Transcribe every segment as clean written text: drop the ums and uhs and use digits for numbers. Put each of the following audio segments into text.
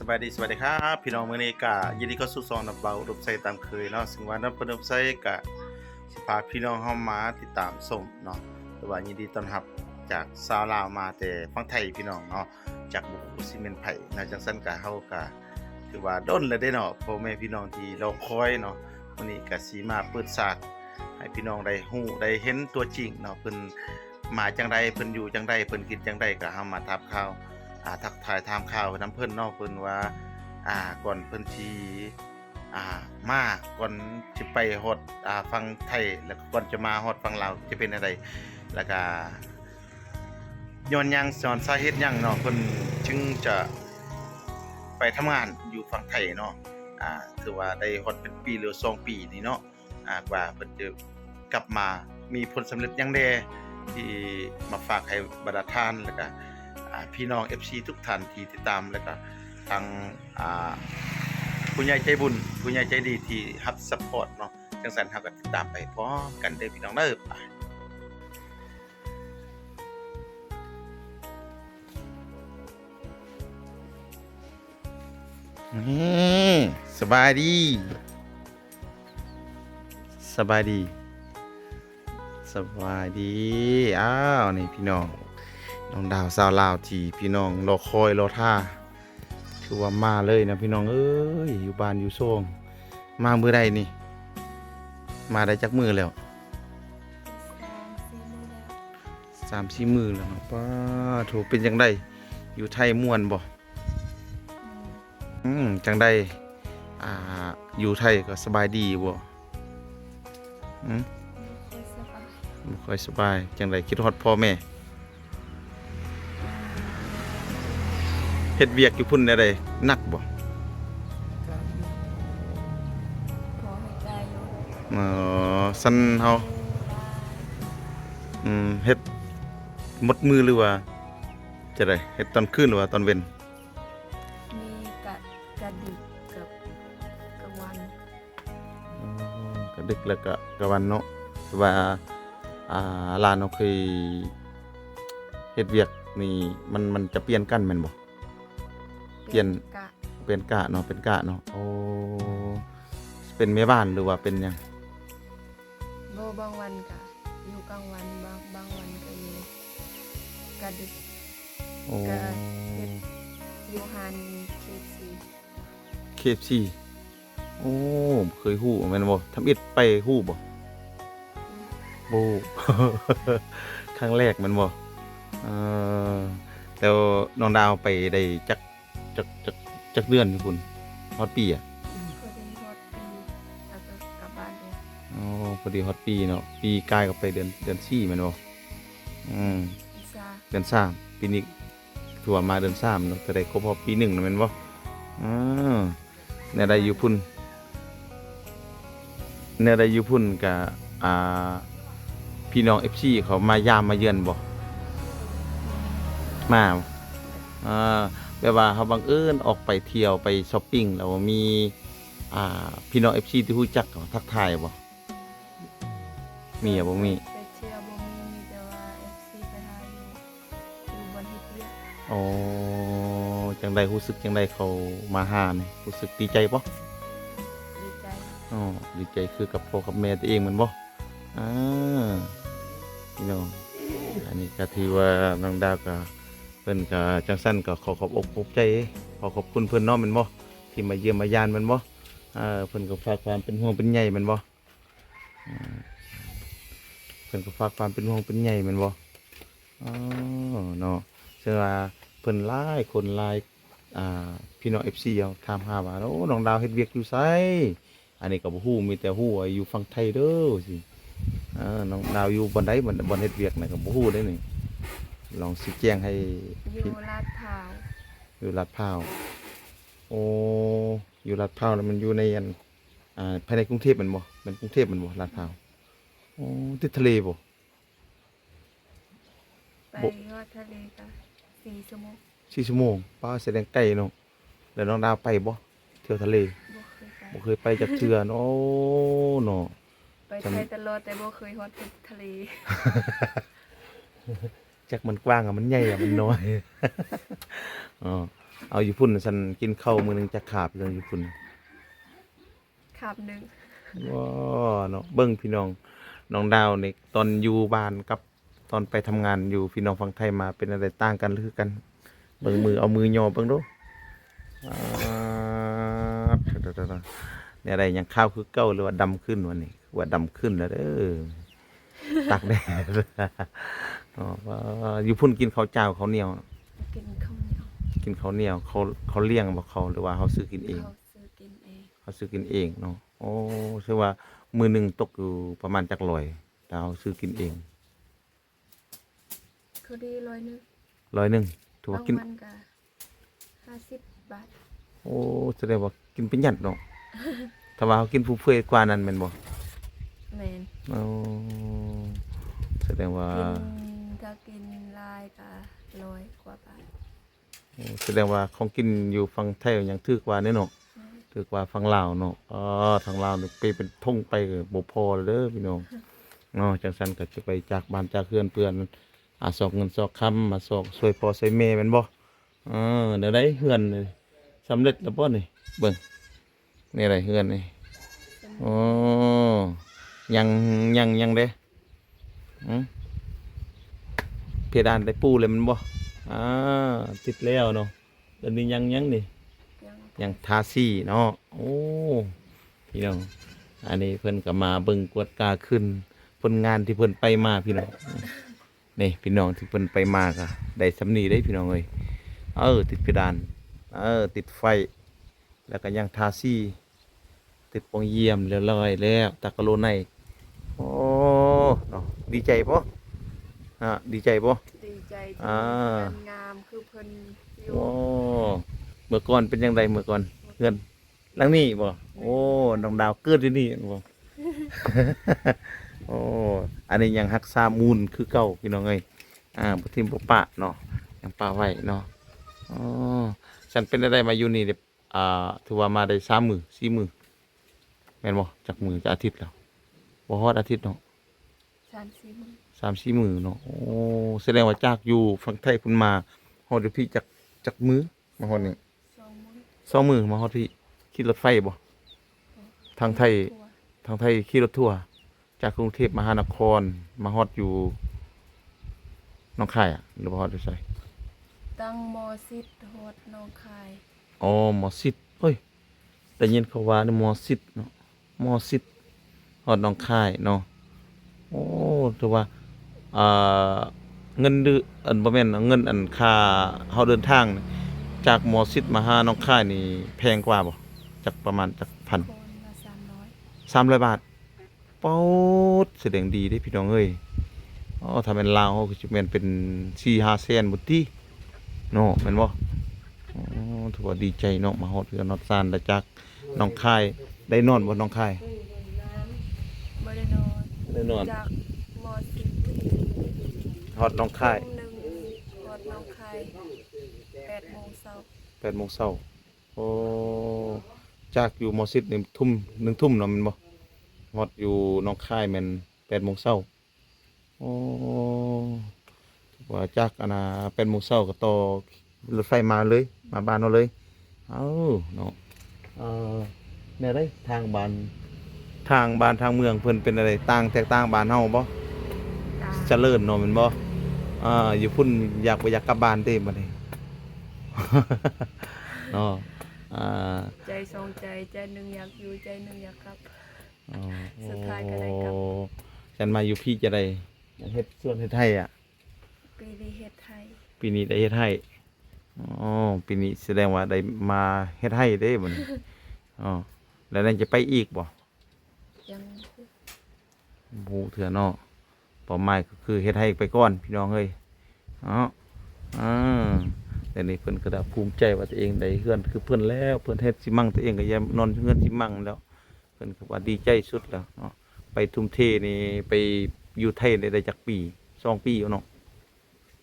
สวัสดีครับพี่น้องมื้อนี้ก็ยินดีเข้าสู่ช่องนับเบาอุดมไซตามเคยเนาะซึ่งว่านับอุดมไซก็สิพาพี่น้องเฮามาติดตามชมเนาะแต่ว่ายินดีต้อนรับจากชาวลาวมาแต่ฝั่งไทยพี่น้องเนาะจากบ่ฮู้สิแม่นไผนะจังซั่นก็เฮาก็ถือว่าดนแล้วเด้เนาะพ่อแม่พี่น้องที่รอคอยเนาะวันนี้ก็สิมาเปิดฉากให้พี่น้องได้ฮู้ได้เห็นตัวจริงเนาะเพิ่นมาจังไดเพิ่นอยู่จังไดเพิ่นกินจังไดก็เฮามาถามข่าว ทักทายถามข่าวนํเพิ่นเนาะเพิ่นว่าก่อนเพิ่นสิอ่ามาก่อนสิไปฮอดฝั่งไทยแล้วก็ก่อนจะมาฮอดฝั่งลาวจะเป็นจั่งใดแล้วก็ย้อนหยังย้อนสาเหตุหยังเนาะเพิ่นจึงจะไปทำงานอยู่ฝั่งไทยเนาะถือว่าได้ฮอดเป็นปีหรือ2ปีนี่เนาะกว่าเพิ่นจะกลับมามีผลสำเร็จหยังแน่ที่มาฝากให้บรรดาท่านแล้วก็ พี่น้อง FC ทุกท่านที่ติดตามแล้วก็ทางผู้ใหญ่ใจบุญผู้ใหญ่ใจดีที่รับซัปพอร์ตเนาะจังซั่นเฮาก็ติดตามไปพร้อมกันเด้อพี่น้องเด้อไปนี่สบายดีสบายดีสบายดีอ้าวนี่พี่น้องน้องดาวสาวลาวที่พี่น้องรอคอยรอท่าคือว่ามาเลยนะพี่น้องเอ้ยอยู่บ้านอยู่ช่วงมามื้อใดนี่มาได้จักมื้อแล้ว3-4 มื้อแล้วเนาะป้าโถเป็นจังไดอยู่ไทยม่วนบ่จังไดอยู่ไทยก็สบายดีบ่บ่ค่อยสบายจังไดคิดฮอดพ่อแม่เฮ็ดเวียกอยู่พุ่นได้หนักบ่ซั่นเฮาเฮ็ดหมดมือหรือว่าจะได้เฮ็ดตอนคืนหรือว่าตอนเว้นมีกะดึกกับกะวันกะดึกแล้วก็กะวันเนาะว่าร้านเราเคยเฮ็ดเวียกนี่มันจะเปลี่ยนกันแม่นบ่เปลี่ยนเป็นกะเนาะเป็นกะเนาะโอ้เป็นแม่บ้านหรือว่าเป็นหยังบางวันกะอยู่กลางวันบางวันก็อยู่กะดึกโอ้กะเฮ็ดอยู่หาน KFC โอ้เคยฮู้แม่นบ่ทำอิฐไปฮู้บ่บ่ ครั้งแรกแม่นบ่เออแล้วน้องดาวไปได้จักเดือนอยู่พุ่นฮอดปีอ่ะก็ได้ฮอดปีแล้วก็กลับบ้านเลยอ๋อพอดีฮอดปีเนาะปีกายก็ไปเดือน4แม่นบ่เดือน3ปีนี้ถือว่ามาเดือน3เนาะจะได้ครบรอบปี1นะแม่นบ่อ๋อแนวใดอยู่พุ่นก็พี่น้อง FC เขามายามมาเยือนบ่มาแบบว่าเขาบังเอิญออกไปเที่ยวไปช้อปปิ้งแล้วมีพี่น้อง FC ที่รู้จักเขาทักทายบ่มีบ่มีไปเที่ยวบ่มีแต่ว่า FC ไปหาอยู่บนเฮ็ดเวียกอ๋อจังได๋รู้สึกจังได๋เขามาหานี่รู้สึกดีใจบ่ดีใจอ๋อดีใจคือกับพ่อกับแม่ตัวเองแม่นบ่พี่น้องอันนี้ก็ถือว่าน้องดาวก็เพิ่นก็จังซั่นก็ขอบอกขอบใจขอขอบคุณเพิ่นเนาะแม่นบ่ที่มาเยี่ยมมายามแม่นบ่เพิ่นก็ฝากความเป็นห่วงเป็นใยแม่นบ่เพิ่นก็ฝากความเป็นห่วงเป็นใยแม่นบ่อ๋อเนาะซึ่งว่าเพิ่นหลายคนหลายพี่น้อง FC เอาถามหาว่าโอ้น้องดาวเฮ็ดเวียกอยู่ไสอันนี้ก็บ่ฮู้มีแต่ฮู้ว่าอยู่ฝั่งไทยเด้อสิน้องดาวอยู่บ่อนใดบ่อนเฮ็ดเวียกน่ะก็บ่ฮู้เด้นี่ลองสิแจ้งให้อยู่ลาดพร้าวอยู่ลาดพร้าวโอ้อยู่ลาดพร้าวแล้วมันอยู่ในภายในกรุงเทพแม่นบ่เป็นกรุงเทพแม่นบ่ลาดพร้าวโอ้ติดทะเลบ่ไปฮอดทะเลก็4 ชั่วโมง4 ชั่วโมงป้าแสดงไกลเนาะแล้วน้องดาวไปบ่เที่ยวทะเลบ่เคยไปจักเทื่อเนาะโอ้เนาะไปไทยตลอดแต่บ่เคยฮอดทะเล จักมันกว้างมันใหญ่มันน้อย เอาอยู่พุ่นฉันกินข้าวมื้อหนึงจะขาบเลยอยู่พุ่น ขับหนึ่ง ว้าเนาะเบิ่งพี่น้องน้องดาวนี่ตอนอยู่บ้านกับตอนไปทำงานอยู่พี่น้องฝั่งไทยมาเป็นอะไรต่างกันหรือกันเบิ่งมือเอามือย่อเบิ่งดูอ่าเนี่ยอะไรยังข้าวคือเก่าหรือว่าดำขึ้นวันนี้ว่าดำขึ้นแล้วเด้อตากแดด อ๋อว่าอยู่พุ่นกินข้าวเจ้าข้าวเหนียว กินข้าวเหนียว กินข้าวเหนียวเขาเลี้ยงบ่เขาหรือว่าเขาซื้อกินเอง เขาซื้อกินเอง เขาซื้อกินเองเนาะโอ้ใช่ว่ามือหนึ่งตกอยู่ประมาณจักร้อยแต่เราซื้อกินเอง เขาดี100 100ถือว่า บาง กิน วันก็50 บาท โอ้แสดงว่ากินเป็นหยัดเนาะ ถ้าว่าเขากินผู้เพื่อกว่านั้นแม่นบ่ แมน โอ้แสดงว่า กินลายก็100 กว่าบาท โอ้แสดงว่าของกินอยู่ฝั่งไทยยังถือกว่าเนี่ยเนาะถือกว่าฝั่งลาวเนาะอ๋อทางลาวนี่ไปเป็นทงไปก็บ่พอเด้อพี่น้องเนาะจังซั่นก็จะไปจากบ้านจากเรือนเพื่อนสอกเงินสอกคำมาสอกช่วยพ่อช่วยแม่แม่นบ่เดี๋ยวได้เฮือนนี่สำเร็จแล้วบ่นี่เบิ่งนี่อะไรเฮือนนี่อ๋อยังเด้หือเพดานได้ปูเลยแมันบ่ติดแล้วเนาะเดี๋ยวนี้ยังนี่ ยัง ยังทาสีเนาะโอ้พี่น้องอันนี้เพิ่นก็มาเบิ่งกวดกาขึ้นผลงานที่เพิ่นไปมาพี่น้องนี่พี่น้องที่เพิ่นไปมาก็ได้สำนีได้พี่น้องเอ้ยติดเพดานติดไฟแล้วก็ยังทาสีติดปองเยี่ยมเรียบร้อยแล้วตะกะโลในโอ้เนาะดีใจบ่ดีใจบ่ ดีใจที่ อ่า งานงามคือเพิ่นอยู่ โอ้เมื่อก่อนเป็นยังไงเมื่อก่อนเพื่อนหลังนี้บ่โอ้น้องดาวเกิดที่นี่บ่ โอ้อันนี้ยังรักษามูลคือเก่าพี่น้องเอ้ยบ่ทิ่มบ่ปะเนาะยังปะไว้เนาะอ๋อฉันเป็นได้มาอยู่นี่ได้ถือว่ามาได้3 มื้อ4 มื้อแม่นบ่จักมื้อจะอาทิตย์แล้วบ่ฮอดอาทิตย์เนาะ 3-4 มื้อ 3-4 มื้อเนาะโอ้แสดงว่าจากอยู่ฝั่งไทยพุ่นมาฮอดพี่จักมื้อมาฮอดนี่ 2 มื้อ 2 มื้อมาฮอดพี่ขี่รถไฟบ่ทางไทย ทั่ว ทางไทยขี่รถทัวร์จากกรุงเทพมหานครมาฮอดอยู่หนองคายหรือว่าฮอดอยู่ไส ตั้งมอสิดโฮดหนองคาย อ๋อหมอชิดเฮ้ยได้ยินเขาว่านี่หมอชิดเนาะหมอชิดฮอดหนองคายเนาะโอ้ถือว่าอ่าเงินเดือนบ่แม่นเงินอันค่าเฮาเดินทางนี่จากหมอชิดมาหาหนองคายนี่แพงกว่าบ่จักประมาณจักพัน คนละ300 300 บาทป๊อดแสดงดีเด้พี่น้องเอ้ยถ้าเป็นลาวเขาก็สิแม่นเป็น 4-5 แสนบุติเนาะแม่นบ่ถือว่าดีใจเนาะมาฮอดเรือนฮอดซานได้จากหนองคายได้นอนบ่หนองคาย บ่ได้นอน ได้นอน จากมอสิด ฮอดหนองคาย หนึ่งฮอดหนองคาย8 โมงเช้า 8 โมงเช้าโอ้จากอยู่มอซิดนี่ทุ่ม1 ทุ่มเนาะแม่นบ่ฮอดอยู่หนองคายแม่น8 โมงเช้าโอ้ว่าจากอันน่ะ8 โมงเช้าก็ต่อรถไฟมาเลยมาบ้านเราเลยเอ้าเนาะแม่ได้ทางบ้านทางเมืองเพิ่นเป็นอะไรต่างแตกต่างบ้านเฮาบ่ จ้า เจริญเนาะแม่นบ่อยู่พุ่นอยากบ่อยากกลับบ้านเด้บัดนี้ เนาะใจสองใจใจหนึ่งอยากอยู่ใจหนึ่งอยากกลับ อ๋อ สุดท้ายก็ได้กลับ ฉันมาอยู่พี่จะได้เฮ็ดสวนเฮ็ดไร่อ่ะ ปีนี้เฮ็ดไทย ปีนี้ได้เฮ็ดไร่อ๋อปีนี้แสดงว่าได้มาเฮ็ดไร่เด้บัดนี้อ๋อแล้วนั่นจะไปอีกบ่ ยัง ฮู้เถื่อเนาะเป้าหมายก็คือเฮ็ดไร่ไปก่อนพี่น้องเอ้ยอ๋ออ่าแต่นี่เพิ่นก็ได้ภูมิใจว่าตัวเองได้เฮือนคือเพิ่นแล้วเพิ่นเฮ็ดสิมั่งตัวเองก็อย่านอนเฮือนสิมั่งแล้วเพิ่นก็ว่าดีใจสุดแล้วเนาะไปทุ่มเทนี่ไปอยู่ไทยได้จักปี2 ปีแล้วเนาะ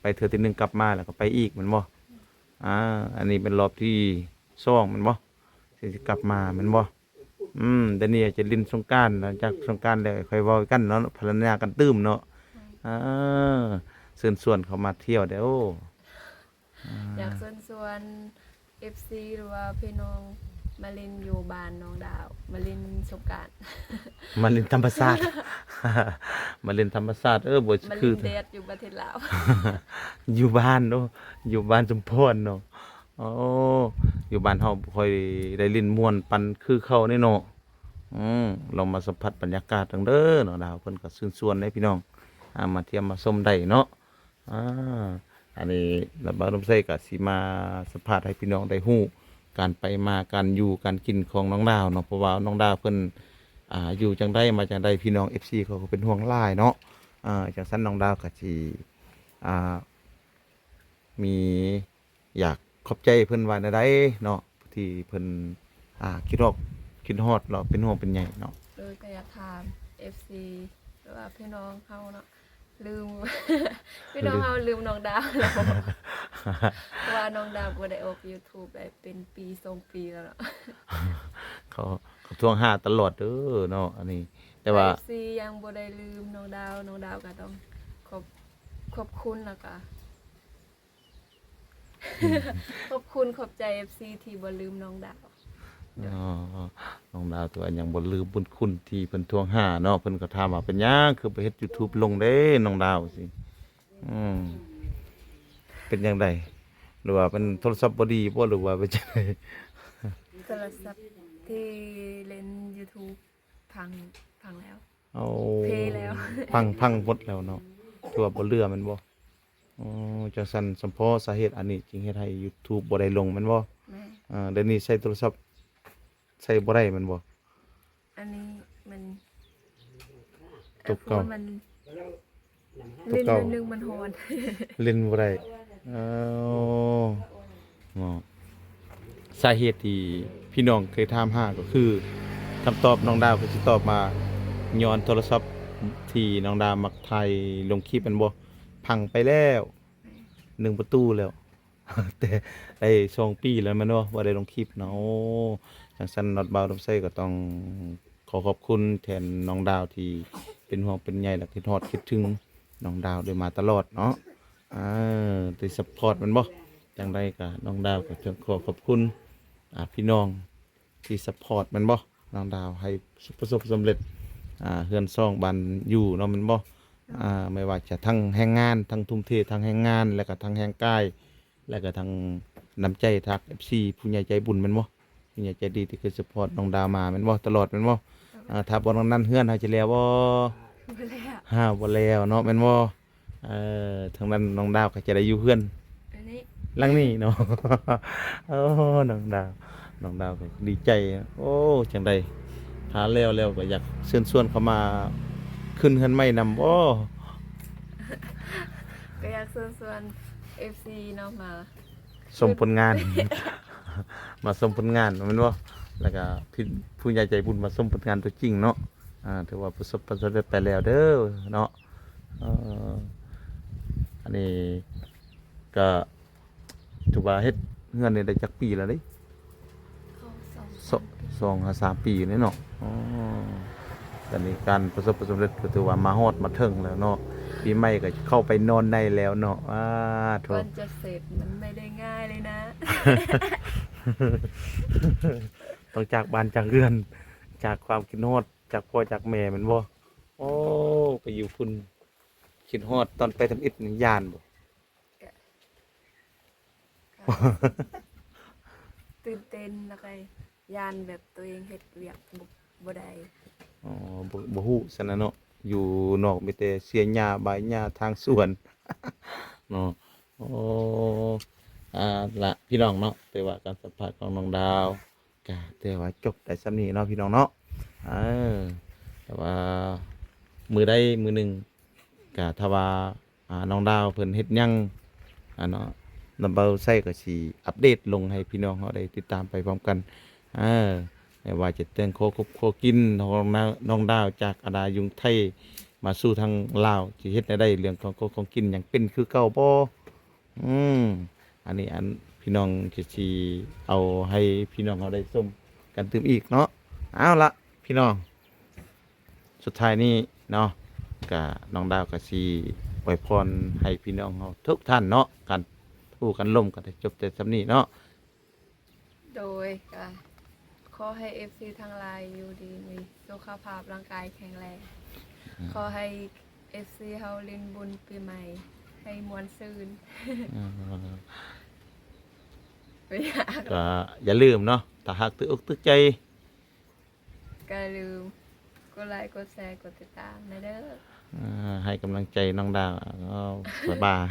ไปเทื่อที่1กลับมาแล้วก็ไปอีกแม่นบ่อันนี้เป็นรอบที่2แม่นบ่ที่สิกลับมาแม่นบ่เดี๋ยวนี้จะเล่นสงกรานต์หลังจากสงกรานต์แล้วค่อยเว้ากันเนาะพรรณนากันตื้มเนาะอ่าเชิญชวนเขามาเที่ยวเด้อ อยากส่วน FC หรือว่าพี่น้องมาเล่นอยู่บ้านน้องดาวมาเล่นสงกรานต์ มาเล่นธรรมชาติ มาเล่นธรรมชาติบ่ มา คื เล่ อ นแดดอยู่ประเทศลาว อยู่บ้านเนาะอยู่บ้านชุมพรเนาะโอ้อยู่บ้านเฮาบ่ค่อยได้ลิ้นม่วนปันคือเขาแน่เนาะลองมาสัมผัสบรรยากาศจังเด้อเนาะดาวเพิ่นก็ชื่นชวนให้พี่น้องมาเที่ยวมาชมได้เนาะอ่าอันนี้ระบาดลมไส้ก็สิมาสัมภาษณ์ให้พี่น้องได้ฮู้การไปมาการอยู่การกินของน้องดาวเนาะเพราะว่าน้องดาวเพิ่นอยู่จังไดมาจังไดพี่น้อง FC เขาก็เป็นห่วงหลายเนาะจังซั่นน้องดาวก็สิอ่า มีอยากขอบใจเพิ่นว่าแนวใดเนาะที่เพิ่นคิดฮอดเราเป็นห่วงเป็นใยเนาะ โดยก็อยากถาม FC หรือว่าพี่น้องเฮาเนาะลืม พี่น้องเฮาลืมน้องดาวแล้ว เพราะว่าน้องดาวบ่ได้ออก YouTube ได้เป็นปี2ปีแล้วเนาะ เขาทวงหาตลอดเด้อเนาะอันนี้ แต่ว่า FC ยังบ่ได้ลืมน้องดาวก็ต้องขอบขอบคุณแล้วก็ ขอบคุณขอบใจ FC ที่บ่ลืมน้องดาว อ๋อน้องดาวตัวยังบ่ลืมบุญคุณที่เพิ่นทวงหาเนาะเพิ่นก็ถามว่าเป็นหยังคือไปเฮ็ด YouTube ลงเด้น้องดาวสิเป็นจังไดหรือว่าเป็นโทรศัพท์บ่ดีบ่หรือว่าเป็นจังได โทรศัพท์ที่เล่น YouTube พังแล้ว เอา เพแล้ว พังหมดแล้วเนาะคือว่าบ่เหลือแมันบ่อ๋อจังซั่นสมพอสาเหตุอันนี้จึงเฮ็ดให้ YouTube บ่ได้ลงแม่นบ่ แม่ เดี๋ยวนี้ใช้โทรศัพท์ใช้บ่ได้แม่นบ่ อันนี้มัน ตกเก่า พระมัน ตกเก่า เล่นนึงมันฮอน เล่นบ่ได้อ๋อสาเหตุที่พี่น้องเคยถามหาก็คือคำตอบน้องดาวก็สิตอบมาย้อนโทรศัพท์ที่น้องดาวมักถ่ายลงคลิปแม่นบ่พังไปแล้ว1ประตูแล้ว แต่ได้2ปีแล้วแม่นบ่บ่ได้ลงคลิปเนาะโอ้จังซั่นน็อตบาวดอกไส้ก็ต้องขอขอบคุณแทนน้องดาวที่เป็นห่วงเป็นใยและคิดฮอดคิดถึงน้องดาวโดยมาตลอดเนาะได้ซัพพอร์ตมันบ่จังไดก็น้องดาวก็จะขอขอบคุณพี่น้องที่ซัพพอร์ตมันบ่น้องดาวให้ประสบสำเร็จเฮือนซ่องบ้านอยู่เนาะแมันบ่ไม่ว่าจะทั้งแรงงานทั้งทุ่มเททั้งแรงงานและก็ทั้งแรงกาย แล้วก็ทางน้ำใจทัก FC ผู้ใหญ่ใจบุญแม่นบ่ผู้ใหญ่ใจดีที่เคยซัพพอร์ตน้องดาวมาแม่นบ่ตลอดแม่นบ่ถ้าบ่ตรงนั้นเฮือนเฮาจะแล้วบ่ บ่แล้ว บ่แล้วเนาะแม่นบ่ทางนั้นน้องดาวก็จะได้อยู่เฮือน อันนี้ หลังนี้เนาะ โอ้น้องดาวก็ดีใจโอ้จังได๋ถ้าแล้วก็อยากเชิญชวนเขามาขึ้นเฮือนใหม่นำบ่ ก็อยากเชิญชวน FC เนาะมา ชมผลงาน มาชมผลงานแม่นบ่แล้วก็ผู้ใหญ่ใจบุญมาชมผลงานตัวจริงเนาะถือว่าประสบความสำเร็จไปแล้วเด้อเนาะอันนี้ก็ถือว่าเฮ็ดเฮือนนี่ได้จักปีแล้วเด้ เข้าสอง 2-3 ปีนี่เนาะตอนนี้การประสบความสำเร็จก็ถือว่ามาฮอดมาถึงแล้วเนาะปีใหม่ก็เข้าไปนอนได้แล้วเนาะโถ ก่อนจะเสร็จมันไม่ได้ง่ายเลยนะ ต้องจากบ้านจากเรือน จากความคิดฮอดจากพ่อจากแม่แมันบ่โอ้ไปอยู่พุ่นคิดฮอดตอนไปทำอิฐนี่ย่านบ่ ตื่นเต้นแล้วก็ยานแบบตัวเองเฮ็ดเวียกบ่ได้ อ๋อบ่ฮู้ซั่นน่ะเนาะอยู่นอกมีแต่เสียหญ้าบายหญ้าทางสวน เนาะโอ้ละพี่น้องเนาะแต่ว่าการสัมภาษณ์ของน้องดาวก็แต่ว่าจบได้ส่ำนี้เนาะพี่น้องเนาะแต่ว่ามือใดมือหนึ่งก็ถ้าว่าน้องดาวเพิ่นเฮ็ดหยังเนาะนำเบาใส่ก็สิอัปเดตลงให้พี่น้องเฮาได้ติดตามไปพร้อมกันไม่ว่าจะแต่งโคกบโคกินน้องดาวจากอาดายุงไทยมาสู่ทางลาวสิเฮ็ดได้เรื่องของกินหยังเป็นคือเก่าบ่อันนี้พี่น้องสิเอาให้พี่น้องเฮาได้ชมกันตื่มอีกเนาะเอาละพี่น้องสุดท้ายนี้เนาะก็น้องดาวก็สิอวยพรให้พี่น้องเฮาทุกท่านเนาะกันผู้กันล่มกันได้จบแต่สำนี้เนาะ โดยก็ขอให้ FC ทั้งหลายอยู่ดีมีสุขภาพร่างกายแข็งแรง ขอให้ FC เฮาเล่นบุญปีใหม่ ให้มวลซืน อืม ไม่อยาก ก็อย่าลืมเนาะถ้าหากตึกอกตึกใจ ก็อย่าลืมกดไลค์กดแชร์กดติดตามนะเด้อ ให้กำลังใจน้องดาวก็บ๊ายบาย